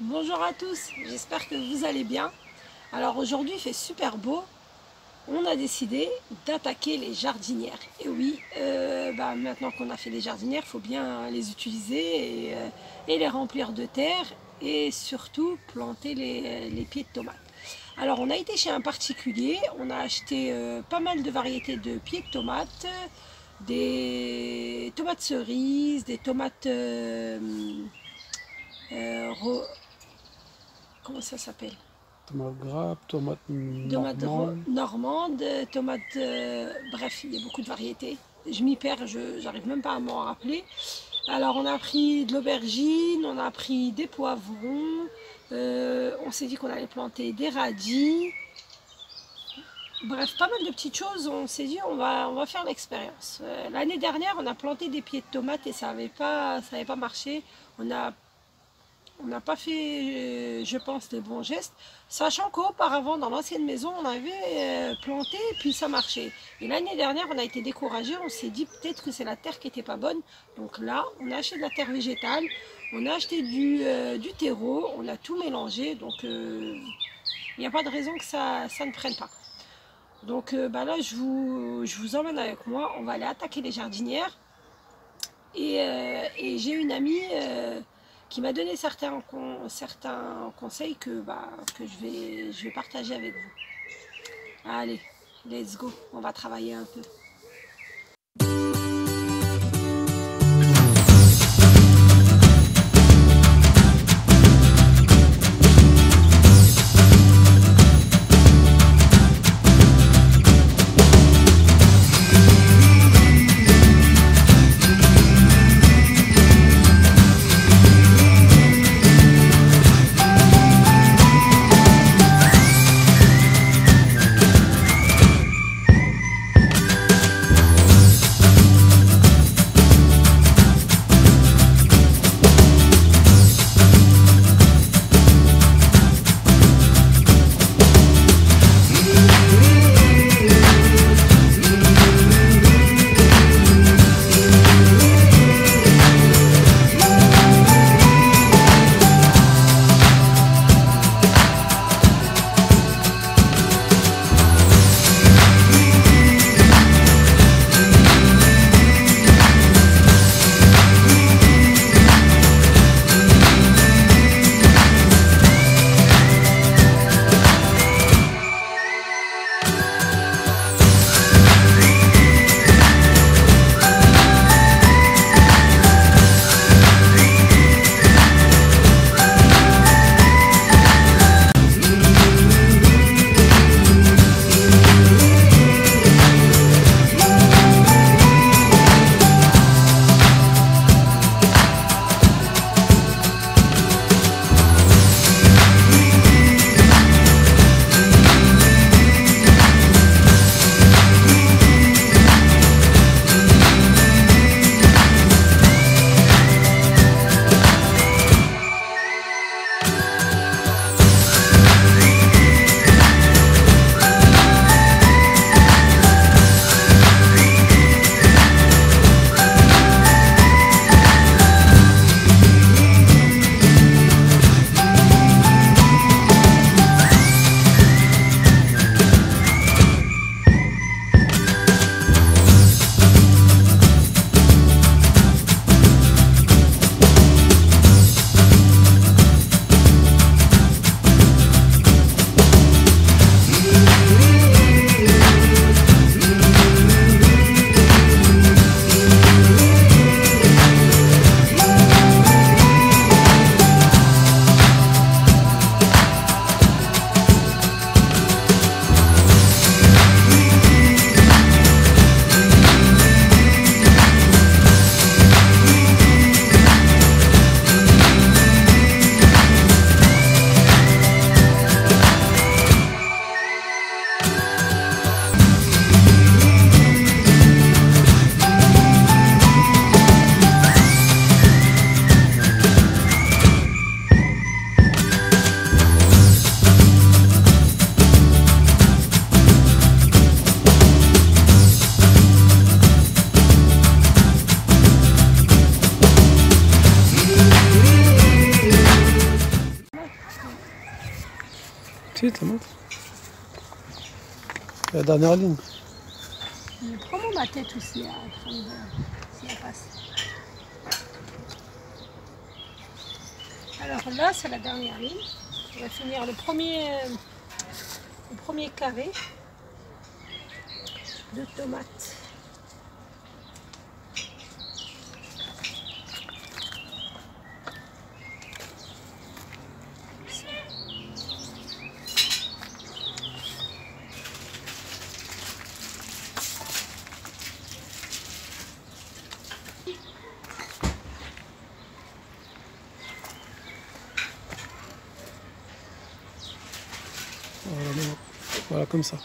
Bonjour à tous, j'espère que vous allez bien. Alors aujourd'hui il fait super beau, on a décidé d'attaquer les jardinières. Et oui, maintenant qu'on a fait les jardinières, il faut bien les utiliser et les remplir de terre et surtout planter les pieds de tomates. Alors on a été chez un particulier, on a acheté pas mal de variétés de pieds de tomates, des tomates cerises, des tomates comment ça s'appelle? Tomate grappe, tomate Tomate normande. normande, tomate, bref, il y a beaucoup de variétés. Je m'y perds, je n'arrive même pas à m'en rappeler. Alors on a pris de l'aubergine, on a pris des poivrons, on s'est dit qu'on allait planter des radis. Bref, pas mal de petites choses, on s'est dit on va faire l'expérience. L'année dernière, on a planté des pieds de tomates et ça avait pas marché. On n'a pas fait, je pense, les bons gestes, sachant qu'auparavant, dans l'ancienne maison, on avait planté et puis ça marchait. Et l'année dernière, on a été découragés, on s'est dit peut-être que c'est la terre qui n'était pas bonne. Donc là, on a acheté de la terre végétale, on a acheté du terreau, on a tout mélangé, donc il n'y a pas de raison que ça ne prenne pas. Donc là, je vous emmène avec moi, on va aller attaquer les jardinières. Et j'ai une amie qui m'a donné certains conseils que je vais partager avec vous. Allez, let's go, on va travailler un peu. Si, tomate. La dernière ligne. Je prends ma tête aussi à prendre si elle passe. Alors là, c'est la dernière ligne. On va finir le premier carré de tomates. Voilà, comme ça.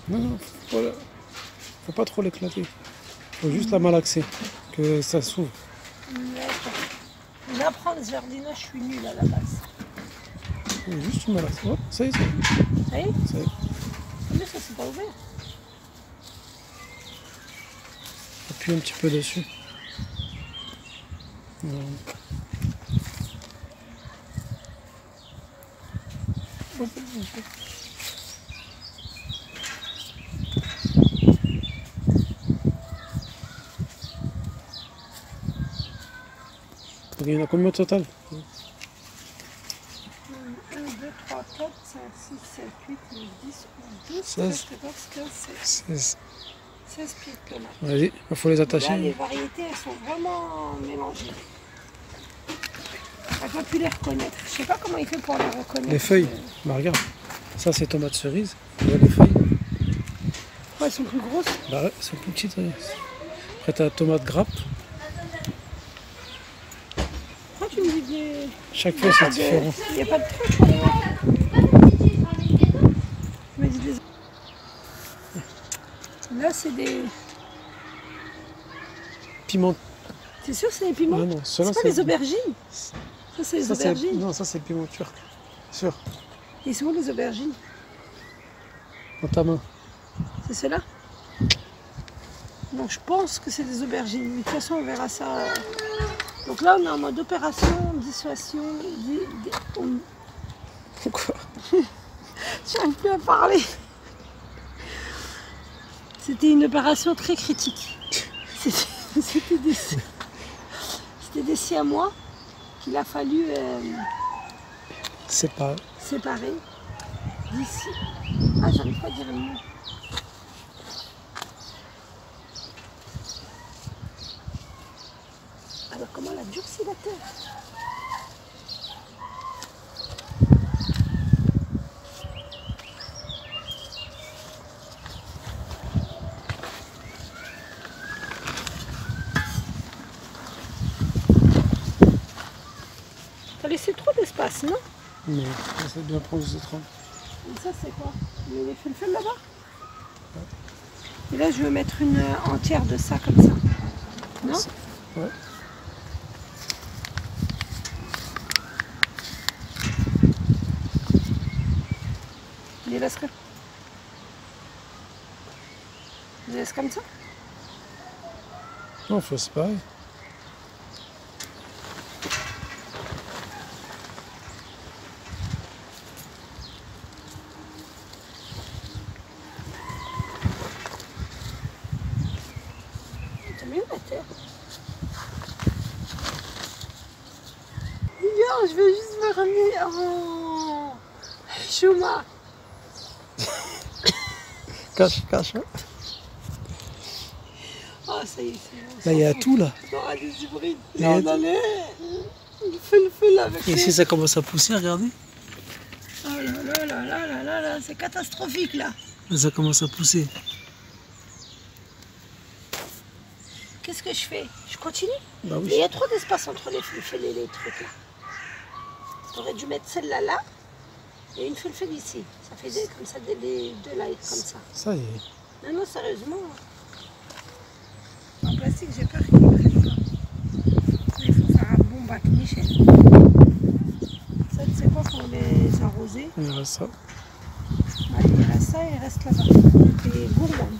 Non, faut pas trop l'éclater. Faut juste la malaxer, que ça s'ouvre. J'apprends le jardinage, je suis nulle à la base. Juste tu malaxes. Oh, ça y est, Ça y est? ça y est. Mais ça c'est pas ouvert. Appuie un petit peu dessus. Voilà. Il y en a combien au total? 1, 2, 3, 4, 5, 6, 7, 8, 9, 10, 11, 12, 13, 14, 15, 16. 16 pieds de tomates. Vas-y, il faut les Là, attacher. les variétés, elles sont vraiment mélangées. On n'a pas pu les reconnaître. Je sais pas comment il fait pour les reconnaître. Les feuilles, bah regarde, ça c'est tomate cerise. Tu vois les feuilles? Ouais, elles sont plus grosses. Bah ouais, elles sont plus petites. Ouais. Après t'as la tomate grappe. Pourquoi tu me dis des... Chaque fois c'est différent. Il n'y a pas de truc. Tu m'as dit des... Là, c'est des... Piment. C'est sûr que c'est des piments? Ah non, c'est ceux-là pas les aubergines? Ça, c'est les ça, aubergines. non, ça c'est piment turc. Sûr. Ils sont où les aubergines? Dans ta main. C'est ceux-là? Donc je pense que c'est des aubergines. Mais de toute façon, on verra ça. Donc là, on est en mode opération, dissuasion. Quoi? Je n'arrive plus à parler. C'était une opération très critique. C'était des siamois qu'il a fallu C'est pas. séparer d'ici. Ah, j'arrive pas à dire le mot. Alors, comment elle a durci la terre? T'as laissé trop d'espace, non? Non, c'est bien prendre ce trempe. Et ça, c'est quoi? Les felfels là-bas? Et là, je veux mettre une entière de ça comme ça. Non? Ouais. Je les laisserai. Je les laisse comme ça? Non, faut séparer. T'as mis où la terre? Regarde, je vais juste me ramener. Oh, Chouma. Cache, cache. Hein. Oh, ça y est, c'est bon. Là, il y a tout là. Non, des hybrides. Il y a Là, on en est. Il fait le feu là avec Et les- ici, ça commence à pousser, regardez. Oh là là là là là là là, c'est catastrophique là. Là, ça commence à pousser. Qu'est-ce que je fais? Je continue? Bah Mais il oui. y a trop d'espace entre les fulfels et les trucs là. T'aurais dû mettre celle-là là et une fulfel ici. Ça fait deux, comme ça, deux lights comme ça. Ça y est. Non, non, sérieusement. En plastique, j'ai peur qu'ils ne prennent pas. Il faut faire un bon bac Michel. Ça, tu sais quoi, pour les arroser? Il reste ça. Ouais, il reste ça et il reste là-bas. Et gourmand.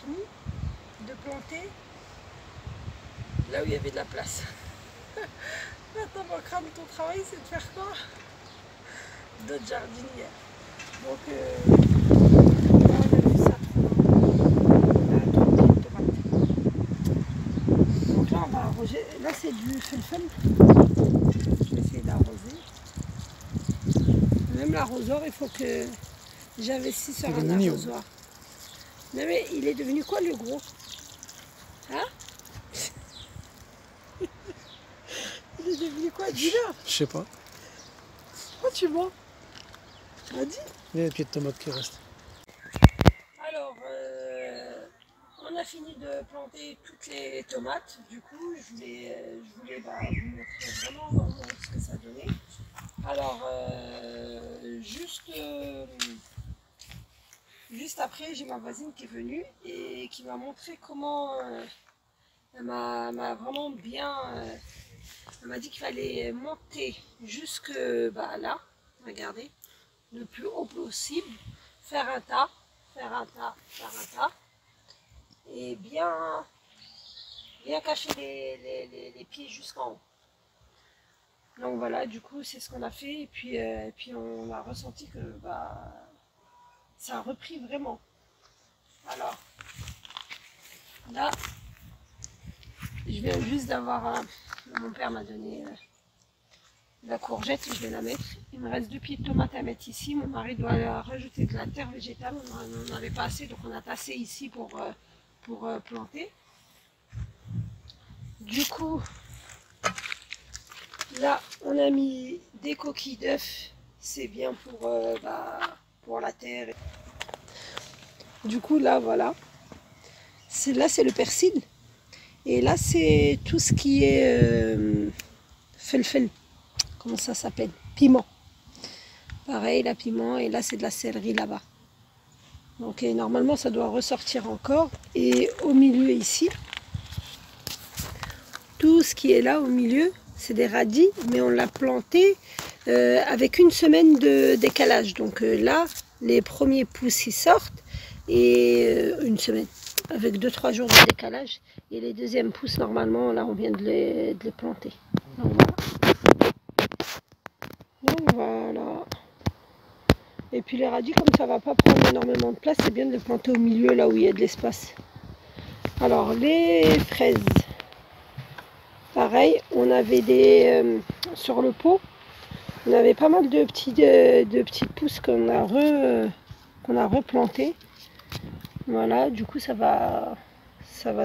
fini de planter là où il y avait de la place. Maintenant, mon crâne, ton travail, c'est de faire quoi? D'autres jardinières. Donc, là, on a vu ça. On a 30 pieds de tomates. Donc là, on va arroser. Là, c'est du felfel. Je vais essayer d'arroser. Même l'arrosoir, il faut que j'investisse sur un arrosoir. Non, mais il est devenu quoi, le gros? Hein? Il est devenu quoi? Dis-le. Je sais pas. Pourquoi tu mens? Vas-y. Il y a les pieds de tomates qui restent. Alors, on a fini de planter toutes les tomates. Du coup, je voulais vous montrer vraiment ce que ça donnait. Alors, juste après, j'ai ma voisine qui est venue et qui m'a montré comment elle m'a vraiment bien. Elle m'a dit qu'il fallait monter jusque là, regardez, le plus haut possible, faire un tas, et bien cacher les pieds jusqu'en haut. Donc voilà, du coup, c'est ce qu'on a fait, et puis on a ressenti que ça a repris vraiment. Alors, là, je viens juste d'avoir mon père m'a donné la courgette, je vais la mettre. Il me reste 2 pieds de tomates à mettre ici. Mon mari doit rajouter de la terre végétale. On n'en avait pas assez, donc on a tassé ici pour planter. Du coup, là, on a mis des coquilles d'œufs. C'est bien pour la terre. Du coup, là, voilà. Là, c'est le persil. Et là, c'est tout ce qui est felfel. Comment ça s'appelle? Piment. Pareil, la piment. Et là, c'est de la céleri là-bas. Donc, normalement, ça doit ressortir encore. Et au milieu, ici, tout ce qui est là au milieu, c'est des radis. Mais on l'a planté avec 1 semaine de décalage. Donc là, les premiers pousses, ils sortent. Et 1 semaine. Avec 2-3 jours de décalage. Et les deuxièmes pousses, normalement, là, on vient de les planter. Donc voilà. Et puis les radis, comme ça va pas prendre énormément de place, c'est bien de les planter au milieu, là où il y a de l'espace. Alors, les fraises. Pareil, on avait sur le pot, on avait pas mal de petites pousses qu'on a replantées. Voilà, du coup, ça va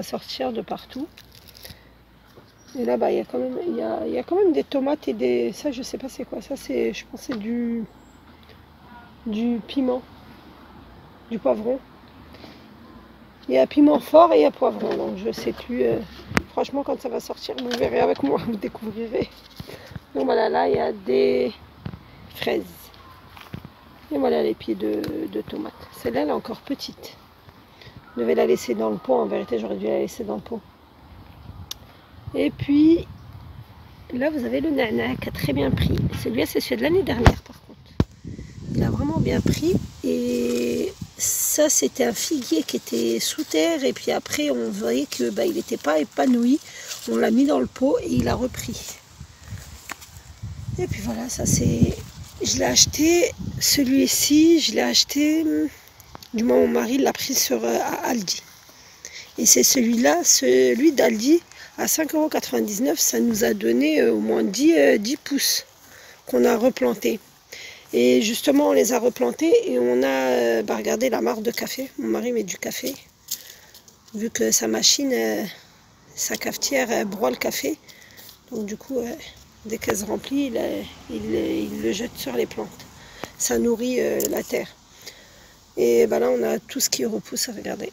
sortir de partout. Et là, il y a quand même des tomates et des... Ça, je sais pas c'est quoi. Ça, je pense que c'est du piment, du poivron. Il y a piment fort et il y a poivron. Donc, je sais plus. Franchement, quand ça va sortir, vous verrez avec moi, vous découvrirez. Donc, voilà, là, il y a des fraises. Et voilà les pieds de tomates. Celle-là, elle est encore petite. Je devais la laisser dans le pot. En vérité, j'aurais dû la laisser dans le pot. Et puis, là, vous avez le nana qui a très bien pris. Celui-là, c'est celui de l'année dernière, par contre. Il a vraiment bien pris. Et ça, c'était un figuier qui était sous terre. Et puis après, on voyait que il n'était pas épanoui. On l'a mis dans le pot et il a repris. Et puis voilà, ça c'est... Je l'ai acheté, celui-ci, je l'ai acheté... Du moins, mon mari l'a pris à Aldi. Et c'est celui d'Aldi, à 5,99 €, ça nous a donné au moins 10 pouces qu'on a replantés. Et justement, on les a replantés et on a regardé la marque de café. Mon mari met du café. Vu que sa machine, sa cafetière, elle broie le café. Donc du coup, dès qu'elle se remplit, il le jette sur les plantes. Ça nourrit la terre. Et là, on a tout ce qui repousse, regardez.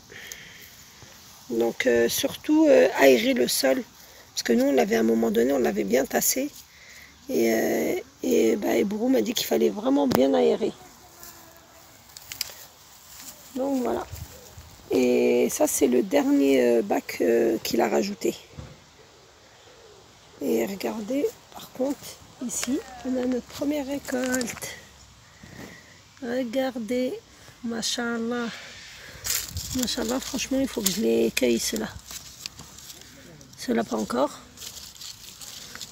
Donc, surtout aérer le sol. Parce que nous, on l'avait à un moment donné, on l'avait bien tassé. Et Brou m'a dit qu'il fallait vraiment bien aérer. Donc, voilà. Et ça, c'est le dernier bac qu'il a rajouté. Et regardez, par contre, ici, on a notre première récolte. Regardez. Masha'Allah. Machallah, franchement, il faut que je les cueille, ceux-là. Ceux-là, pas encore.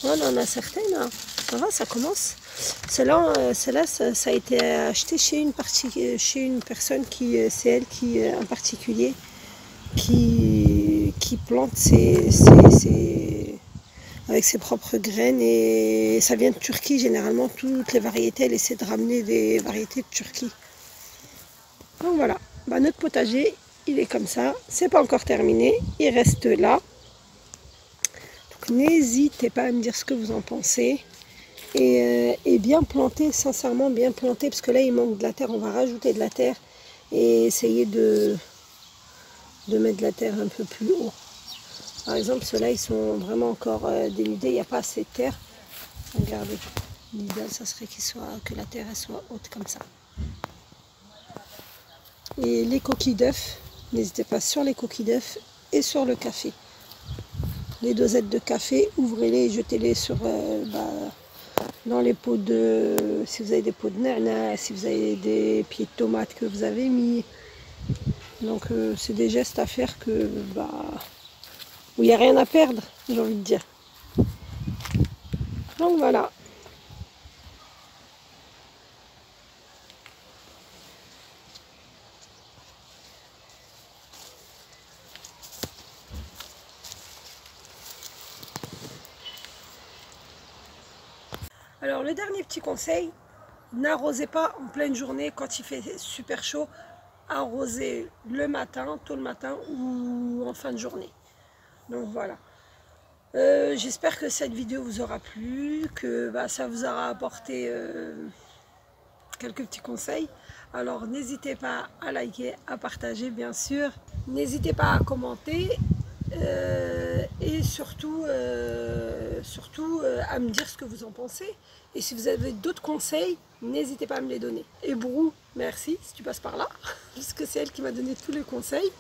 Oh, on en a certaines, hein. Ça va, ça commence. Celle-là, ça a été acheté chez chez une personne qui, c'est elle qui, en particulier, qui plante avec ses propres graines, et ça vient de Turquie. Généralement, toutes les variétés, elle essaie de ramener des variétés de Turquie. Donc voilà, bah, notre potager, il est comme ça. C'est pas encore terminé, il reste là. Donc n'hésitez pas à me dire ce que vous en pensez. Et bien planter, sincèrement bien planter, parce que là il manque de la terre. On va rajouter de la terre et essayer de mettre de la terre un peu plus haut. Par exemple, ceux-là ils sont vraiment encore dénudés, il n'y a pas assez de terre. Regardez, l'idéal ça serait que la terre elle soit haute comme ça. Et les coquilles d'œufs, n'hésitez pas sur les coquilles d'œufs et sur le café. Les dosettes de café, ouvrez-les et jetez-les sur dans les pots de... Si vous avez des pots de nana, si vous avez des pieds de tomates que vous avez mis. Donc c'est des gestes à faire où il n'y a rien à perdre, j'ai envie de dire. Donc voilà. Alors le dernier petit conseil, n'arrosez pas en pleine journée quand il fait super chaud. Arrosez le matin, tôt le matin ou en fin de journée. Donc voilà. J'espère que cette vidéo vous aura plu, que ça vous aura apporté quelques petits conseils. Alors n'hésitez pas à liker, à partager bien sûr. N'hésitez pas à commenter et surtout à me dire ce que vous en pensez. Et si vous avez d'autres conseils, n'hésitez pas à me les donner. Et Brou, merci si tu passes par là, parce que c'est elle qui m'a donné tous les conseils.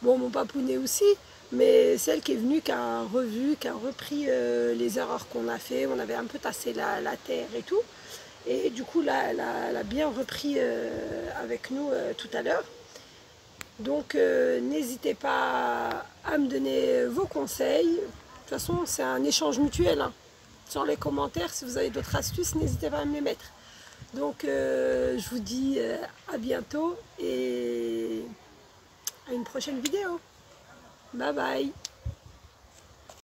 Bon, mon papounet aussi, mais c'est elle qui est venue, qui a revu, qui a repris les erreurs qu'on a fait. On avait un peu tassé la terre et tout. Et du coup, là, elle a bien repris avec nous tout à l'heure. Donc, n'hésitez pas à me donner vos conseils. De toute façon, c'est un échange mutuel, hein. Sur les commentaires, si vous avez d'autres astuces, n'hésitez pas à me les mettre. Donc, je vous dis à bientôt et à une prochaine vidéo. Bye bye.